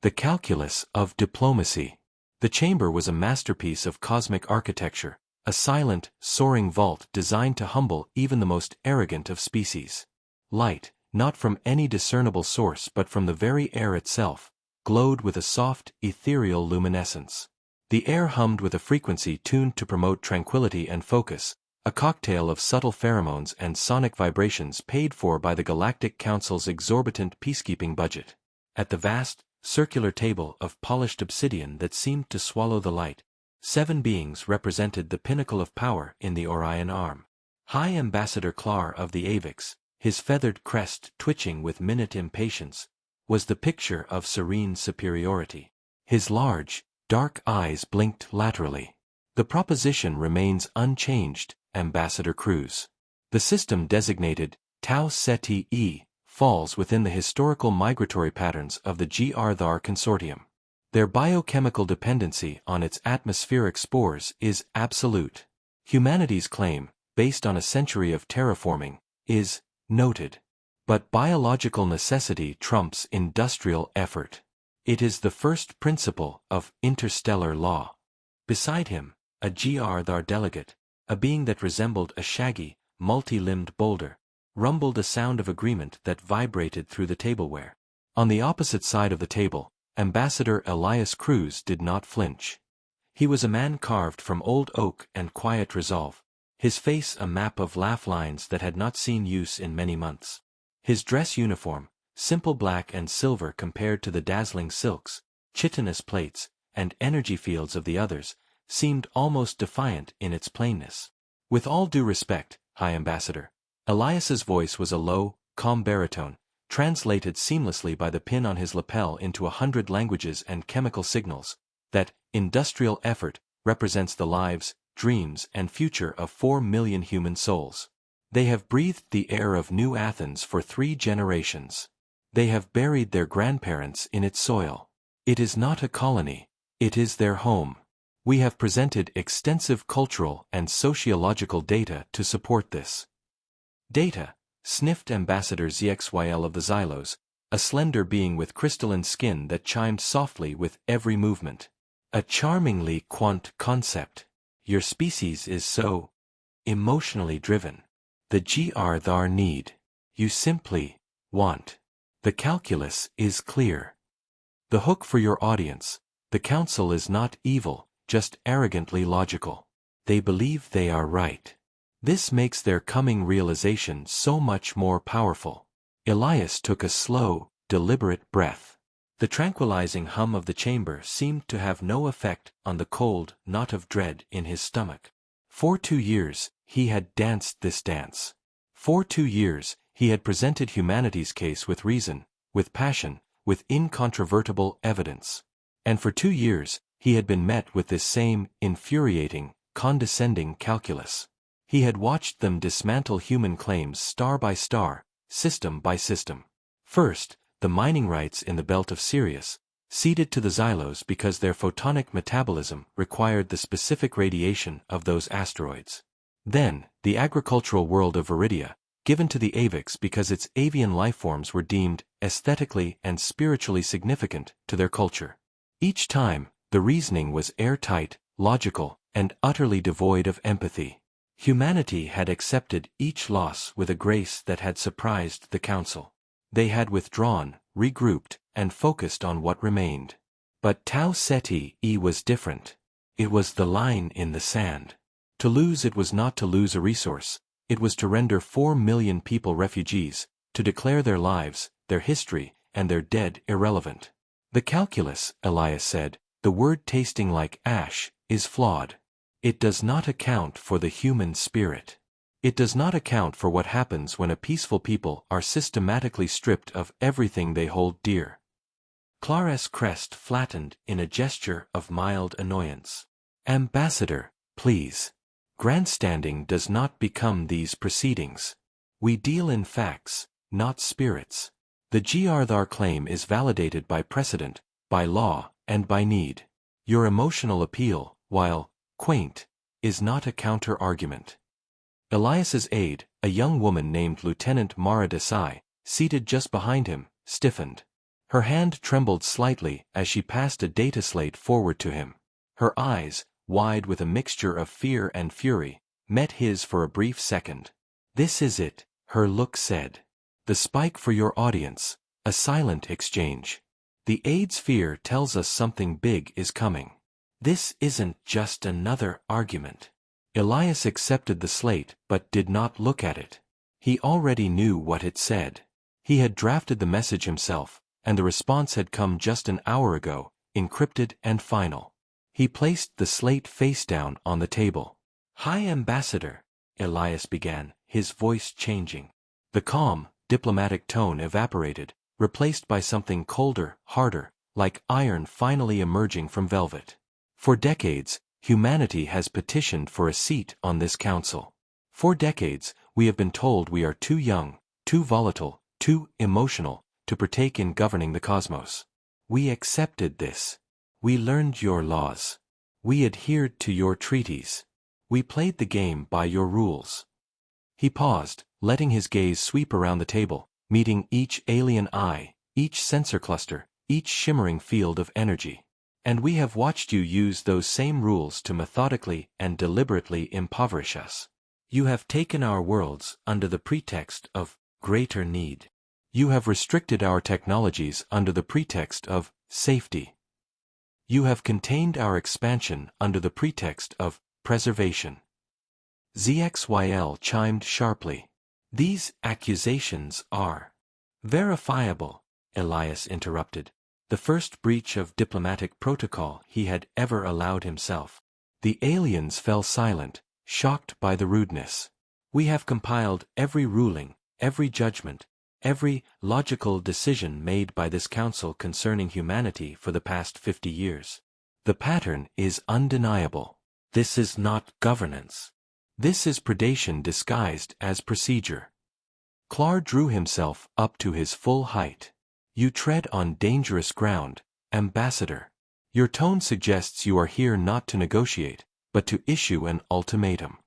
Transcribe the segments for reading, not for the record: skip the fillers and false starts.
The calculus of diplomacy. The chamber was a masterpiece of cosmic architecture, a silent, soaring vault designed to humble even the most arrogant of species. Light, not from any discernible source but from the very air itself, glowed with a soft, ethereal luminescence. The air hummed with a frequency tuned to promote tranquility and focus, a cocktail of subtle pheromones and sonic vibrations paid for by the Galactic Council's exorbitant peacekeeping budget. At the vast, circular table of polished obsidian that seemed to swallow the light, 7 beings represented the pinnacle of power in the Orion arm. High Ambassador Klar of the Avix, his feathered crest twitching with minute impatience, was the picture of serene superiority. His large, dark eyes blinked laterally. The proposition remains unchanged, Ambassador Cruz. The system designated Tau Ceti E falls within the historical migratory patterns of the GR-THAR consortium. Their biochemical dependency on its atmospheric spores is absolute. Humanity's claim, based on a century of terraforming, is noted. But biological necessity trumps industrial effort. It is the first principle of interstellar law. Beside him, a GR-THAR delegate, a being that resembled a shaggy, multi-limbed boulder, rumbled a sound of agreement that vibrated through the tableware. On the opposite side of the table, Ambassador Elias Cruz did not flinch. He was a man carved from old oak and quiet resolve, his face a map of laugh lines that had not seen use in many months. His dress uniform, simple black and silver compared to the dazzling silks, chitinous plates, and energy fields of the others, seemed almost defiant in its plainness. With all due respect, High Ambassador. Elias's voice was a low, calm baritone, translated seamlessly by the pin on his lapel into 100 languages and chemical signals, that industrial effort represents the lives, dreams, and future of 4 million human souls. They have breathed the air of New Athens for 3 generations. They have buried their grandparents in its soil. It is not a colony, it is their home. We have presented extensive cultural and sociological data to support this. Data, sniffed Ambassador ZXYL of the Xylos, a slender being with crystalline skin that chimed softly with every movement. A charmingly quaint concept. Your species is so emotionally driven. The GR-THAR need. You simply want. The calculus is clear. The hook for your audience. The council is not evil, just arrogantly logical. They believe they are right. This makes their coming realization so much more powerful. Elias took a slow, deliberate breath. The tranquilizing hum of the chamber seemed to have no effect on the cold knot of dread in his stomach. For 2 years, he had danced this dance. For 2 years, he had presented humanity's case with reason, with passion, with incontrovertible evidence. And for 2 years, he had been met with this same infuriating, condescending calculus. He had watched them dismantle human claims star by star, system by system. First, the mining rights in the belt of Sirius, ceded to the Xylos because their photonic metabolism required the specific radiation of those asteroids. Then, the agricultural world of Viridia, given to the Avix because its avian lifeforms were deemed aesthetically and spiritually significant to their culture. Each time, the reasoning was airtight, logical, and utterly devoid of empathy. Humanity had accepted each loss with a grace that had surprised the Council. They had withdrawn, regrouped, and focused on what remained. But Tau Ceti E was different. It was the line in the sand. To lose it was not to lose a resource, it was to render 4 million people refugees, to declare their lives, their history, and their dead irrelevant. The calculus, Elias said, the word tasting like ash, is flawed. It does not account for the human spirit. It does not account for what happens when a peaceful people are systematically stripped of everything they hold dear. Clar's crest flattened in a gesture of mild annoyance. Ambassador, please. Grandstanding does not become these proceedings. We deal in facts, not spirits. The GR-THAR claim is validated by precedent, by law, and by need. Your emotional appeal, while quaint, is not a counter-argument. Elias's aide, a young woman named Lieutenant Mara Desai, seated just behind him, stiffened. Her hand trembled slightly as she passed a data slate forward to him. Her eyes, wide with a mixture of fear and fury, met his for a brief second. "This is it," her look said. "The spike for your audience, a silent exchange. The aid sphere tells us something big is coming. This isn't just another argument." Elias accepted the slate but did not look at it. He already knew what it said. He had drafted the message himself, and the response had come just an hour ago, encrypted and final. He placed the slate face down on the table. "High Ambassador," Elias began, his voice changing. The calm, diplomatic tone evaporated, replaced by something colder, harder, like iron finally emerging from velvet. "For decades, humanity has petitioned for a seat on this council. For decades, we have been told we are too young, too volatile, too emotional, to partake in governing the cosmos. We accepted this. We learned your laws. We adhered to your treaties. We played the game by your rules." He paused, letting his gaze sweep around the table, meeting each alien eye, each sensor cluster, each shimmering field of energy. "And we have watched you use those same rules to methodically and deliberately impoverish us. You have taken our worlds under the pretext of greater need. You have restricted our technologies under the pretext of safety. You have contained our expansion under the pretext of preservation." ZXYL chimed sharply. "These accusations are verifiable," Elias interrupted. The first breach of diplomatic protocol he had ever allowed himself. The aliens fell silent, shocked by the rudeness. "We have compiled every ruling, every judgment, every logical decision made by this council concerning humanity for the past 50 years. The pattern is undeniable. This is not governance. This is predation disguised as procedure." Clar drew himself up to his full height. "You tread on dangerous ground, Ambassador. Your tone suggests you are here not to negotiate, but to issue an ultimatum."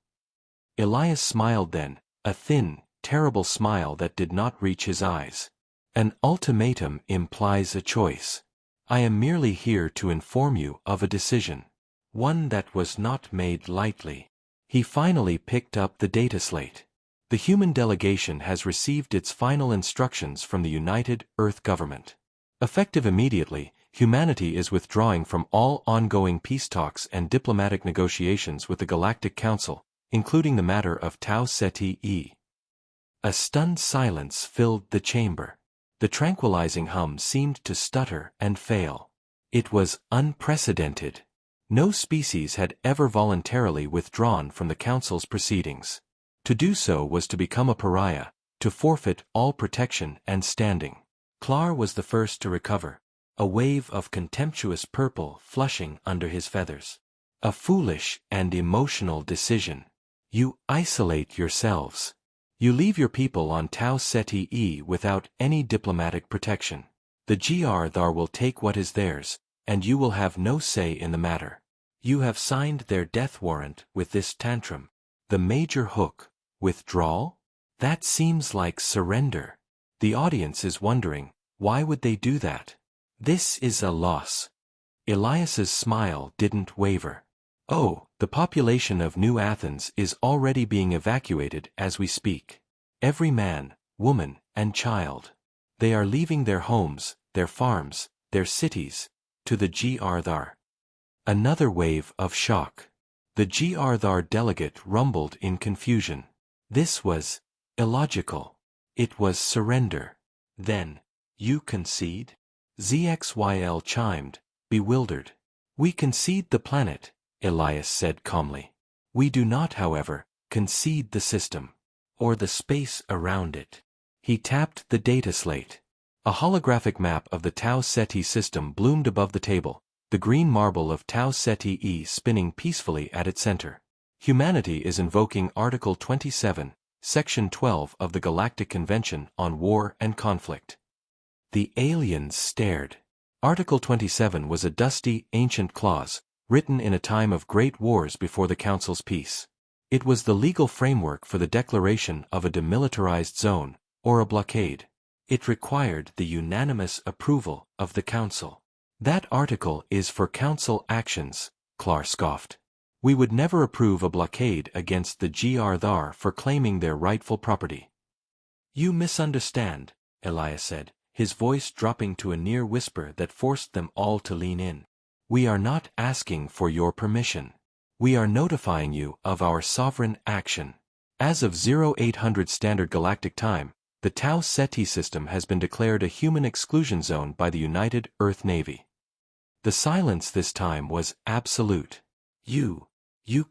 Elias smiled then, a thin, terrible smile that did not reach his eyes. "An ultimatum implies a choice. I am merely here to inform you of a decision. One that was not made lightly." He finally picked up the data slate. "The human delegation has received its final instructions from the United Earth Government. Effective immediately, humanity is withdrawing from all ongoing peace talks and diplomatic negotiations with the Galactic Council, including the matter of Tau Ceti E." A stunned silence filled the chamber. The tranquilizing hum seemed to stutter and fail. It was unprecedented. No species had ever voluntarily withdrawn from the Council's proceedings. To do so was to become a pariah, to forfeit all protection and standing. Clar was the first to recover, a wave of contemptuous purple flushing under his feathers. "A foolish and emotional decision. You isolate yourselves. You leave your people on Tau Ceti E without any diplomatic protection. The GR will take what is theirs, and you will have no say in the matter. You have signed their death warrant with this tantrum. The major hook, withdrawal? That seems like surrender. The audience is wondering, why would they do that? This is a loss." Elias's smile didn't waver. "Oh, the population of New Athens is already being evacuated as we speak. Every man, woman, and child. They are leaving their homes, their farms, their cities, to the GR. Another wave of shock. The GR delegate rumbled in confusion. This was illogical. It was surrender. "Then, you concede?" ZXYL chimed, bewildered. "We concede the planet," Elias said calmly. "We do not, however, concede the system, or the space around it." He tapped the data slate. A holographic map of the Tau Ceti system bloomed above the table, the green marble of Tau Ceti E spinning peacefully at its center. "Humanity is invoking Article 27, Section 12 of the Galactic Convention on War and Conflict." The aliens stared. Article 27 was a dusty, ancient clause, written in a time of great wars before the Council's peace. It was the legal framework for the declaration of a demilitarized zone, or a blockade. It required the unanimous approval of the Council. That article is for Council actions, Clar scoffed. We would never approve a blockade against the GR for claiming their rightful property. You misunderstand, Elias said, his voice dropping to a near whisper that forced them all to lean in. We are not asking for your permission. We are notifying you of our sovereign action. As of 0800 Standard Galactic Time, the Tau Ceti system has been declared a human exclusion zone by the United Earth Navy. The silence this time was absolute. You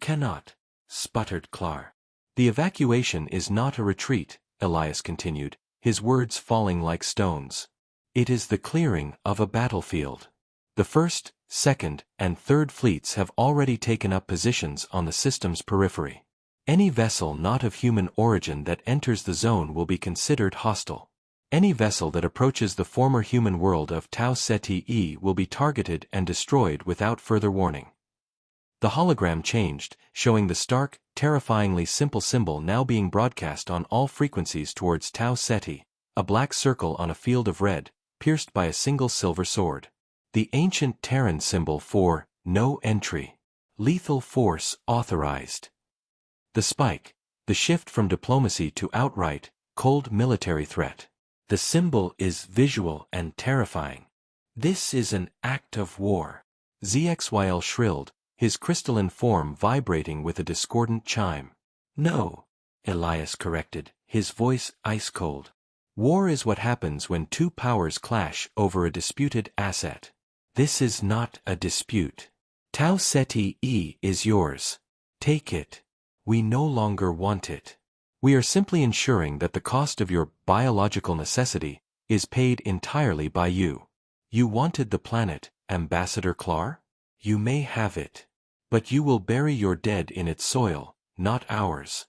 cannot, sputtered Clar. The evacuation is not a retreat, Elias continued, his words falling like stones. It is the clearing of a battlefield. The 1st, 2nd, and 3rd fleets have already taken up positions on the system's periphery. Any vessel not of human origin that enters the zone will be considered hostile. Any vessel that approaches the former human world of Tau Ceti E will be targeted and destroyed without further warning. The hologram changed, showing the stark, terrifyingly simple symbol now being broadcast on all frequencies towards Tau Ceti, a black circle on a field of red, pierced by a single silver sword. The ancient Terran symbol for no entry. Lethal force authorized. The spike, the shift from diplomacy to outright, cold military threat. The symbol is visual and terrifying. This is an act of war. ZXYL shrilled, his crystalline form vibrating with a discordant chime. No, Elias corrected, his voice ice-cold. War is what happens when two powers clash over a disputed asset. This is not a dispute. Tau Ceti E is yours. Take it. We no longer want it. We are simply ensuring that the cost of your biological necessity is paid entirely by you. You wanted the planet, Ambassador Clar? You may have it. But you will bury your dead in its soil, not ours.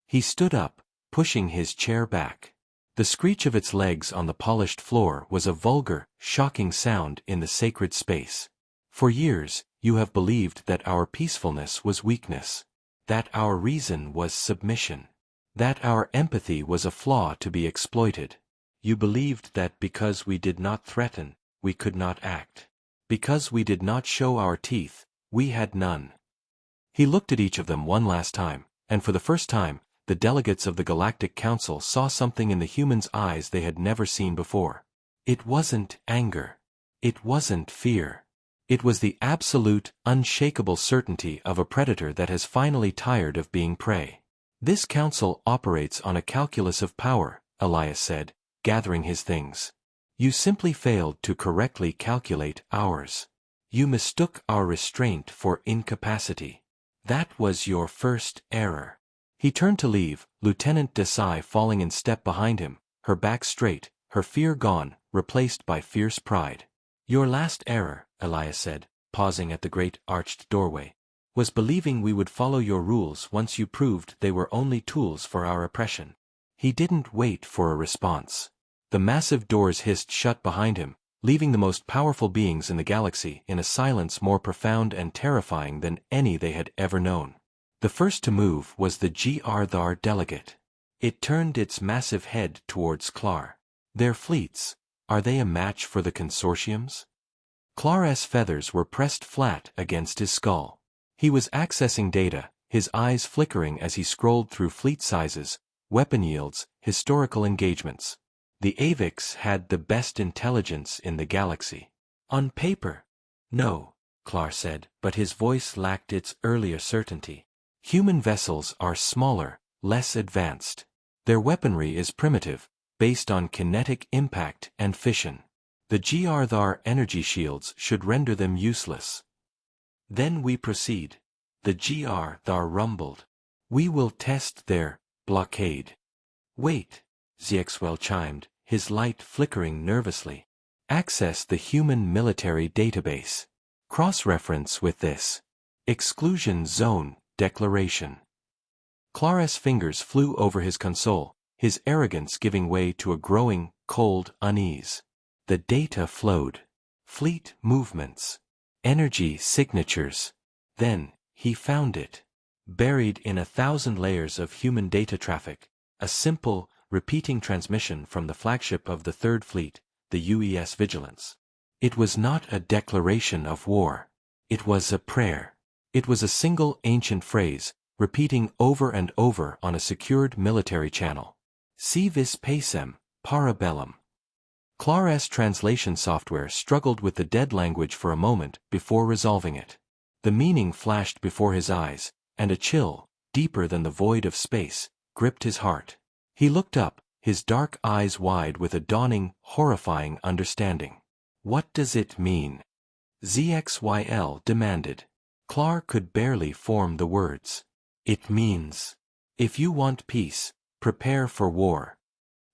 He stood up, pushing his chair back. The screech of its legs on the polished floor was a vulgar, shocking sound in the sacred space. For years, you have believed that our peacefulness was weakness. That our reason was submission. That our empathy was a flaw to be exploited. You believed that because we did not threaten, we could not act. Because we did not show our teeth, we had none. He looked at each of them one last time, and for the first time, the delegates of the Galactic Council saw something in the humans' eyes they had never seen before. It wasn't anger. It wasn't fear. It was the absolute, unshakable certainty of a predator that has finally tired of being prey. This council operates on a calculus of power, Elias said, gathering his things. You simply failed to correctly calculate ours. You mistook our restraint for incapacity. That was your first error. He turned to leave, Lieutenant Desai falling in step behind him, her back straight, her fear gone, replaced by fierce pride. Your last error, Elias said, pausing at the great arched doorway, was believing we would follow your rules once you proved they were only tools for our oppression. He didn't wait for a response. The massive doors hissed shut behind him, leaving the most powerful beings in the galaxy in a silence more profound and terrifying than any they had ever known. The first to move was the GR delegate. It turned its massive head towards Clar. Their fleets, are they a match for the consortium's? Clar's feathers were pressed flat against his skull. He was accessing data, his eyes flickering as he scrolled through fleet sizes, weapon yields, historical engagements. The Avix had the best intelligence in the galaxy. On paper. No, Clar said, but his voice lacked its earlier certainty. Human vessels are smaller, less advanced. Their weaponry is primitive, based on kinetic impact and fission. The GR energy shields should render them useless. Then we proceed. The GR rumbled. We will test their blockade. Wait, Ziexwell chimed, his light flickering nervously. Access the human military database. Cross-reference with this. Exclusion zone declaration. Clar's fingers flew over his console, his arrogance giving way to a growing, cold unease. The data flowed. Fleet movements. Energy signatures. Then, he found it. Buried in 1,000 layers of human data traffic, a simple, repeating transmission from the flagship of the Third Fleet, the UES Vigilance. It was not a declaration of war. It was a prayer. It was a single ancient phrase, repeating over and over on a secured military channel. Si vis pacem, para bellum. Clar's translation software struggled with the dead language for a moment before resolving it. The meaning flashed before his eyes, and a chill, deeper than the void of space, gripped his heart. He looked up, his dark eyes wide with a dawning, horrifying understanding. What does it mean? ZXYL demanded. Clar could barely form the words. It means, if you want peace, prepare for war.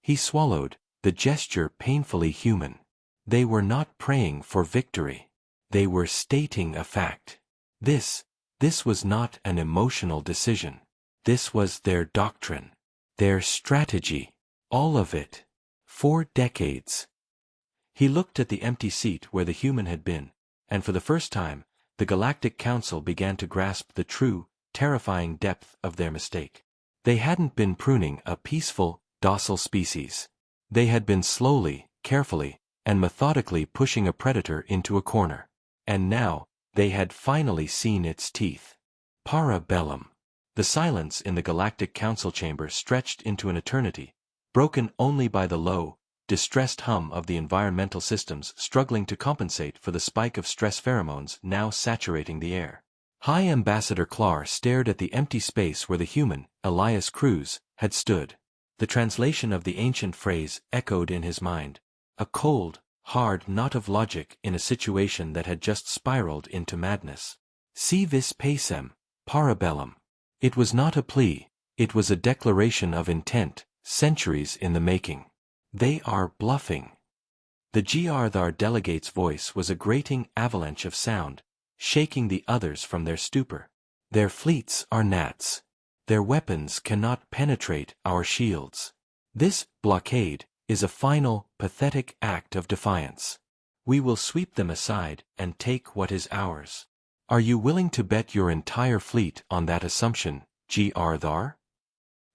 He swallowed, the gesture painfully human. They were not praying for victory. They were stating a fact. This was not an emotional decision. This was their doctrine. Their strategy. All of it. 4 decades. He looked at the empty seat where the human had been, and for the first time, the Galactic Council began to grasp the true, terrifying depth of their mistake. They hadn't been pruning a peaceful, docile species. They had been slowly, carefully, and methodically pushing a predator into a corner. And now, they had finally seen its teeth. Para bellum. The silence in the Galactic Council chamber stretched into an eternity, broken only by the low, distressed hum of the environmental systems struggling to compensate for the spike of stress pheromones now saturating the air. High Ambassador Clar stared at the empty space where the human, Elias Cruz, had stood. The translation of the ancient phrase echoed in his mind. A cold, hard knot of logic in a situation that had just spiraled into madness. Si vis pacem, para bellum. It was not a plea, it was a declaration of intent, centuries in the making. They are bluffing. The GR delegate's voice was a grating avalanche of sound, shaking the others from their stupor. Their fleets are gnats. Their weapons cannot penetrate our shields. This blockade is a final, pathetic act of defiance. We will sweep them aside and take what is ours. Are you willing to bet your entire fleet on that assumption, GR Thar?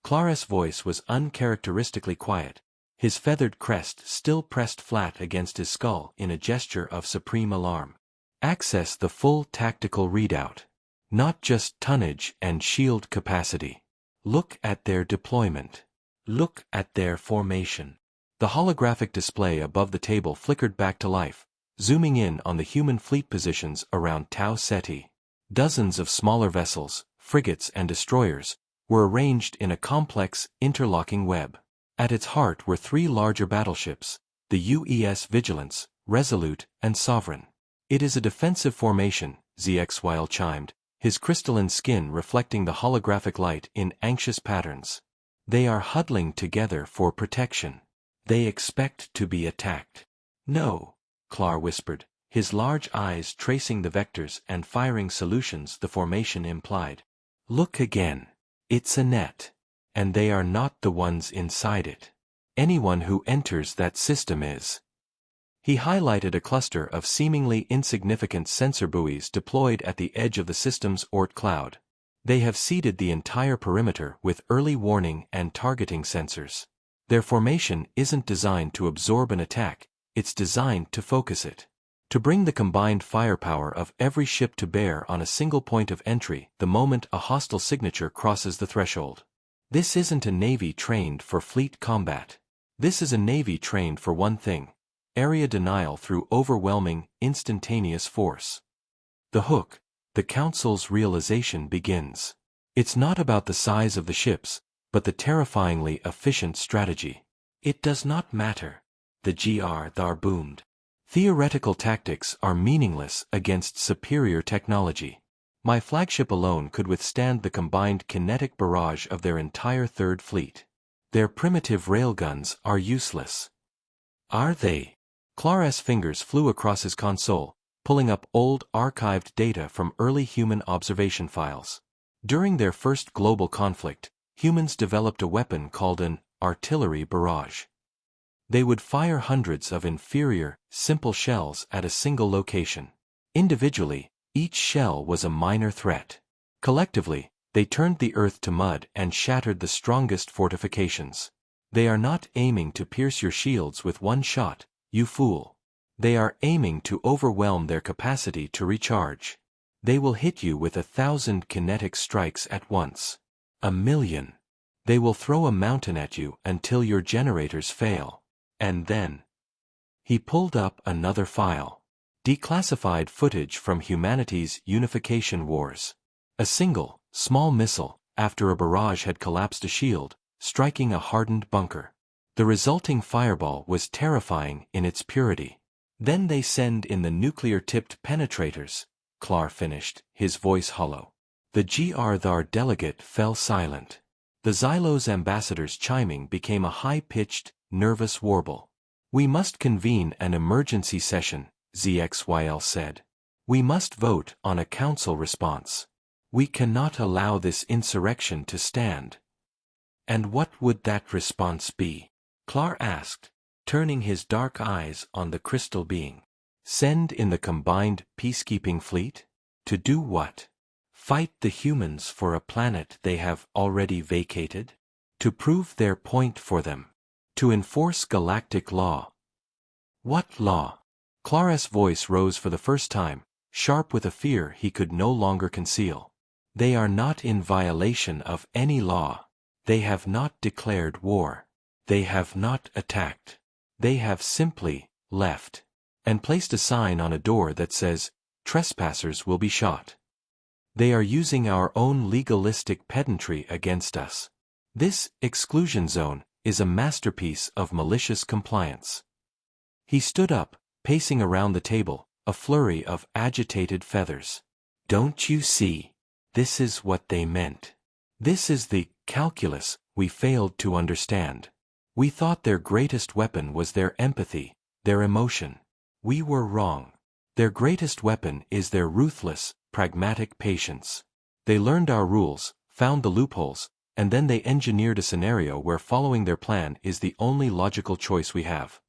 Clar's voice was uncharacteristically quiet, his feathered crest still pressed flat against his skull in a gesture of supreme alarm. Access the full tactical readout. Not just tonnage and shield capacity. Look at their deployment. Look at their formation. The holographic display above the table flickered back to life, zooming in on the human fleet positions around Tau Ceti. Dozens of smaller vessels, frigates and destroyers, were arranged in a complex, interlocking web. At its heart were 3 larger battleships, the UES Vigilance, Resolute, and Sovereign. It is a defensive formation, ZXYL chimed, his crystalline skin reflecting the holographic light in anxious patterns. They are huddling together for protection. They expect to be attacked. No, Clar whispered, his large eyes tracing the vectors and firing solutions the formation implied. Look again. It's a net. And they are not the ones inside it. Anyone who enters that system is. He highlighted a cluster of seemingly insignificant sensor buoys deployed at the edge of the system's Oort cloud. They have seeded the entire perimeter with early warning and targeting sensors. Their formation isn't designed to absorb an attack, it's designed to focus it. To bring the combined firepower of every ship to bear on a single point of entry the moment a hostile signature crosses the threshold. This isn't a navy trained for fleet combat. This is a navy trained for one thing. Area denial through overwhelming, instantaneous force. The hook, the Council's realization begins. It's not about the size of the ships, but the terrifyingly efficient strategy. It does not matter. The GR Thar boomed. Theoretical tactics are meaningless against superior technology. My flagship alone could withstand the combined kinetic barrage of their entire Third Fleet. Their primitive railguns are useless. Are they? Clar's fingers flew across his console, pulling up old archived data from early human observation files. During their first global conflict, humans developed a weapon called an artillery barrage. They would fire hundreds of inferior, simple shells at a single location. Individually, each shell was a minor threat. Collectively, they turned the earth to mud and shattered the strongest fortifications. They are not aiming to pierce your shields with one shot, you fool. They are aiming to overwhelm their capacity to recharge. They will hit you with 1,000 kinetic strikes at once. 1,000,000. They will throw a mountain at you until your generators fail. And then. He pulled up another file. Declassified footage from humanity's unification wars. A single, small missile, after a barrage had collapsed a shield, striking a hardened bunker. The resulting fireball was terrifying in its purity. Then they send in the nuclear-tipped penetrators, Clar finished, his voice hollow. The GR-Thar delegate fell silent. The Xylo's ambassador's chiming became a high-pitched, nervous warble. We must convene an emergency session, ZXYL said. We must vote on a council response. We cannot allow this insurrection to stand. And what would that response be? Clar asked, turning his dark eyes on the crystal being. Send in the combined peacekeeping fleet? To do what? Fight the humans for a planet they have already vacated? To prove their point for them? To enforce galactic law? What law? Clar's voice rose for the first time, sharp with a fear he could no longer conceal. They are not in violation of any law. They have not declared war. They have not attacked. They have simply left and placed a sign on a door that says, "Trespassers will be shot." They are using our own legalistic pedantry against us. This exclusion zone is a masterpiece of malicious compliance. He stood up, pacing around the table, a flurry of agitated feathers. Don't you see? This is what they meant. This is the calculus we failed to understand. We thought their greatest weapon was their empathy, their emotion. We were wrong. Their greatest weapon is their ruthless, pragmatic patience. They learned our rules, found the loopholes, and then they engineered a scenario where following their plan is the only logical choice we have.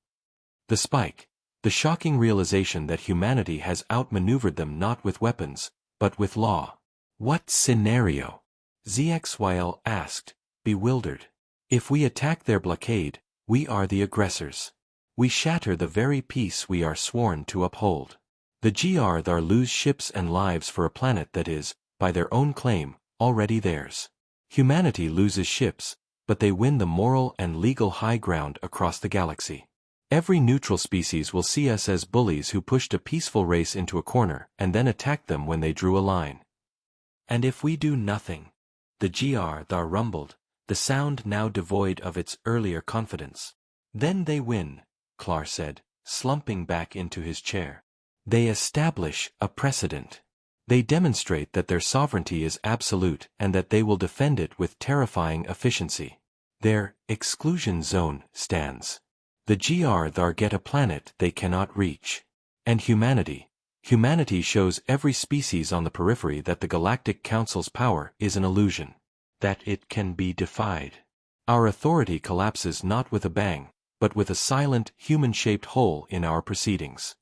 The spike. The shocking realization that humanity has outmaneuvered them not with weapons, but with law. What scenario? ZXYL asked, bewildered. If we attack their blockade, we are the aggressors. We shatter the very peace we are sworn to uphold. The GR-Thar lose ships and lives for a planet that is, by their own claim, already theirs. Humanity loses ships, but they win the moral and legal high ground across the galaxy. Every neutral species will see us as bullies who pushed a peaceful race into a corner and then attacked them when they drew a line. And if we do nothing? The GR-Thar rumbled, the sound now devoid of its earlier confidence. Then they win, Clar said, slumping back into his chair. They establish a precedent. They demonstrate that their sovereignty is absolute and that they will defend it with terrifying efficiency. Their exclusion zone stands. The GR-Thar get a planet they cannot reach. And humanity shows every species on the periphery that the Galactic Council's power is an illusion. That it can be defied. Our authority collapses not with a bang, but with a silent, human-shaped hole in our proceedings.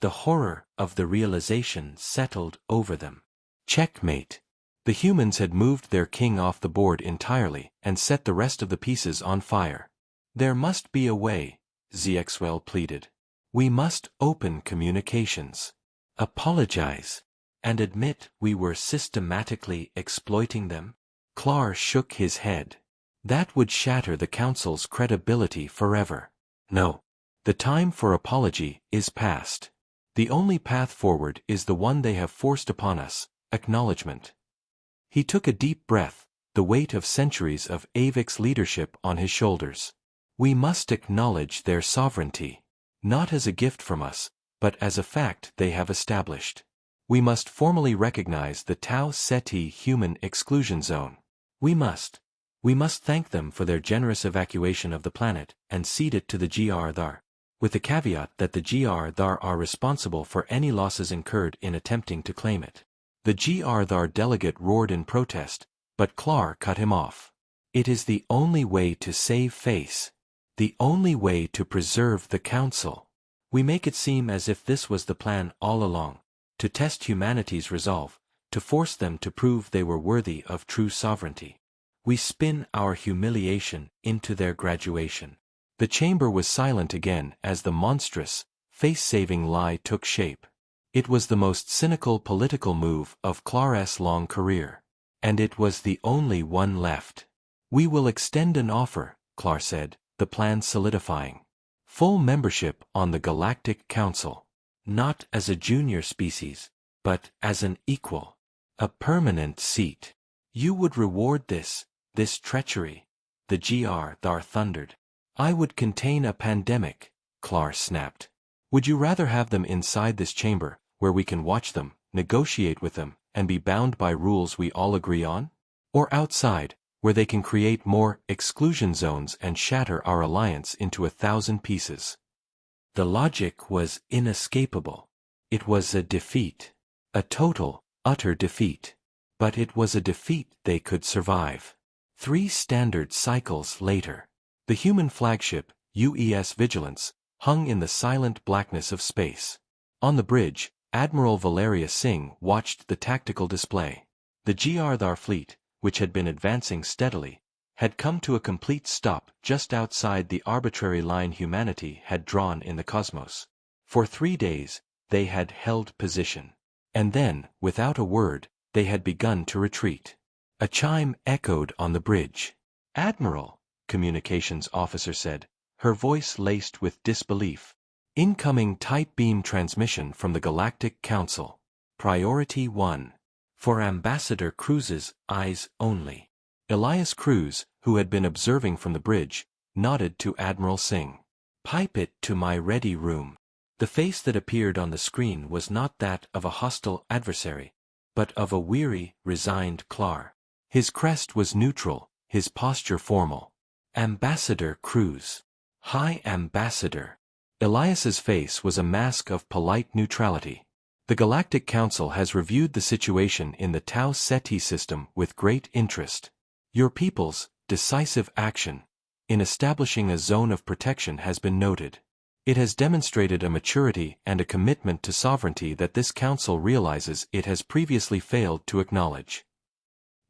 The horror of the realization settled over them. Checkmate. The humans had moved their king off the board entirely and set the rest of the pieces on fire. There must be a way, ZXWell pleaded. We must open communications. Apologize. And admit we were systematically exploiting them? Clar shook his head. That would shatter the Council's credibility forever. No. The time for apology is past. The only path forward is the one they have forced upon us, acknowledgement. He took a deep breath, the weight of centuries of Avix leadership on his shoulders. We must acknowledge their sovereignty, not as a gift from us, but as a fact they have established. We must formally recognize the Tau Ceti human exclusion zone. We must thank them for their generous evacuation of the planet and cede it to the GR-Thar, with the caveat that the GR-Thar are responsible for any losses incurred in attempting to claim it. The GR-Thar delegate roared in protest, but Clar cut him off. It is the only way to save face. The only way to preserve the Council. We make it seem as if this was the plan all along, to test humanity's resolve, to force them to prove they were worthy of true sovereignty. We spin our humiliation into their graduation. The chamber was silent again as the monstrous, face-saving lie took shape. It was the most cynical political move of Clar's long career. And it was the only one left. We will extend an offer, Clar said, the plan solidifying. Full membership on the Galactic Council. Not as a junior species, but as an equal. A permanent seat. You would reward this treachery. The GR thundered. I would contain a pandemic, Clar snapped. Would you rather have them inside this chamber, where we can watch them, negotiate with them, and be bound by rules we all agree on? Or outside, where they can create more exclusion zones and shatter our alliance into 1,000 pieces? The logic was inescapable. It was a defeat. A total, utter defeat. But it was a defeat they could survive. 3 standard cycles later. The human flagship, UES Vigilance, hung in the silent blackness of space. On the bridge, Admiral Valeria Singh watched the tactical display. The GR fleet, which had been advancing steadily, had come to a complete stop just outside the arbitrary line humanity had drawn in the cosmos. For 3 days, they had held position. And then, without a word, they had begun to retreat. A chime echoed on the bridge. Admiral, communications officer said, her voice laced with disbelief. Incoming tight beam transmission from the Galactic Council. Priority 1. For Ambassador Cruz's eyes only. Elias Cruz, who had been observing from the bridge, nodded to Admiral Singh. Pipe it to my ready room. The face that appeared on the screen was not that of a hostile adversary, but of a weary, resigned Clar. His crest was neutral, his posture formal. Ambassador Cruz. High Ambassador. Elias's face was a mask of polite neutrality. The Galactic Council has reviewed the situation in the Tau Ceti system with great interest. Your people's decisive action in establishing a zone of protection has been noted. It has demonstrated a maturity and a commitment to sovereignty that this council realizes it has previously failed to acknowledge.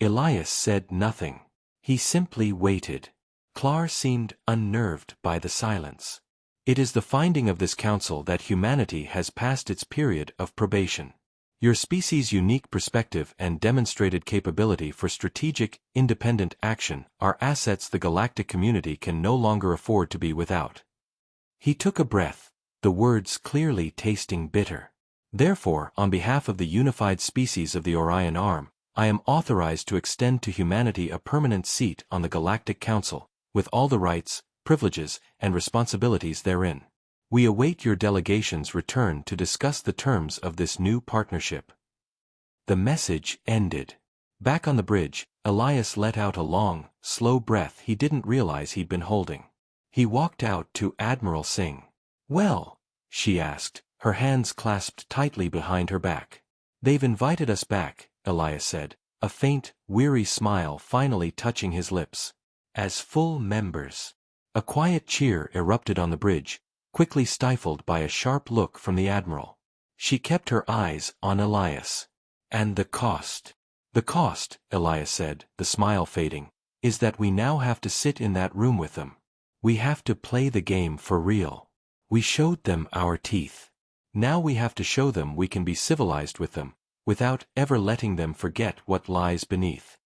Elias said nothing. He simply waited. Clar seemed unnerved by the silence. It is the finding of this council that humanity has passed its period of probation. Your species' unique perspective and demonstrated capability for strategic, independent action are assets the galactic community can no longer afford to be without. He took a breath, the words clearly tasting bitter. Therefore, on behalf of the unified species of the Orion Arm, I am authorized to extend to humanity a permanent seat on the Galactic Council, with all the rights, privileges, and responsibilities therein. We await your delegation's return to discuss the terms of this new partnership. The message ended. Back on the bridge, Elias let out a long, slow breath he didn't realize he'd been holding. He walked out to Admiral Singh. Well, she asked, her hands clasped tightly behind her back. They've invited us back, Elias said, a faint, weary smile finally touching his lips. As full members. A quiet cheer erupted on the bridge, quickly stifled by a sharp look from the Admiral. She kept her eyes on Elias. And the cost? The cost, Elias said, the smile fading, is that we now have to sit in that room with them. We have to play the game for real. We showed them our teeth. Now we have to show them we can be civilized with them, without ever letting them forget what lies beneath.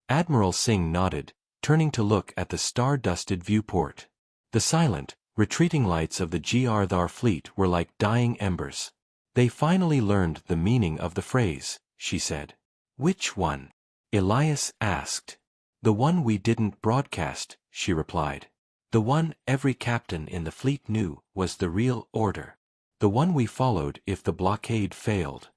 Admiral Singh nodded, turning to look at the star-dusted viewport. The silent, retreating lights of the GR fleet were like dying embers. They finally learned the meaning of the phrase, she said. Which one? Elias asked. The one we didn't broadcast, she replied. The one every captain in the fleet knew was the real order. The one we followed if the blockade failed.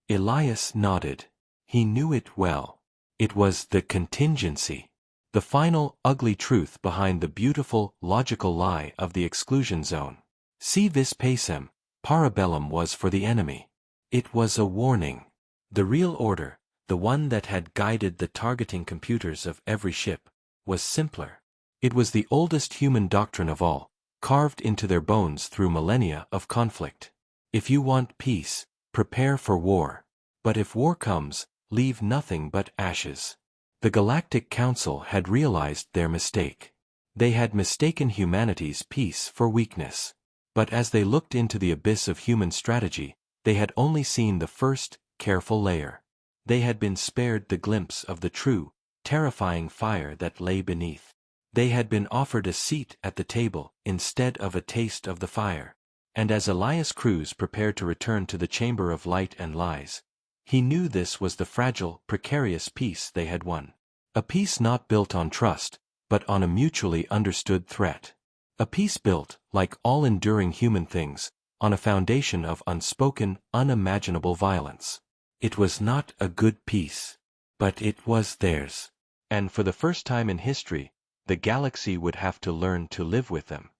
Elias nodded. He knew it well. It was the contingency. The final, ugly truth behind the beautiful, logical lie of the exclusion zone. Si vis pacem, parabellum was for the enemy. It was a warning. The real order, the one that had guided the targeting computers of every ship, was simpler. It was the oldest human doctrine of all, carved into their bones through millennia of conflict. If you want peace, prepare for war. But if war comes, leave nothing but ashes. The Galactic Council had realized their mistake. They had mistaken humanity's peace for weakness. But as they looked into the abyss of human strategy, they had only seen the first, careful layer. They had been spared the glimpse of the true, terrifying fire that lay beneath. They had been offered a seat at the table, instead of a taste of the fire. And as Elias Cruz prepared to return to the Chamber of Light and Lies, he knew this was the fragile, precarious peace they had won. A peace not built on trust, but on a mutually understood threat. A peace built, like all enduring human things, on a foundation of unspoken, unimaginable violence. It was not a good peace, but it was theirs. And for the first time in history, the galaxy would have to learn to live with them.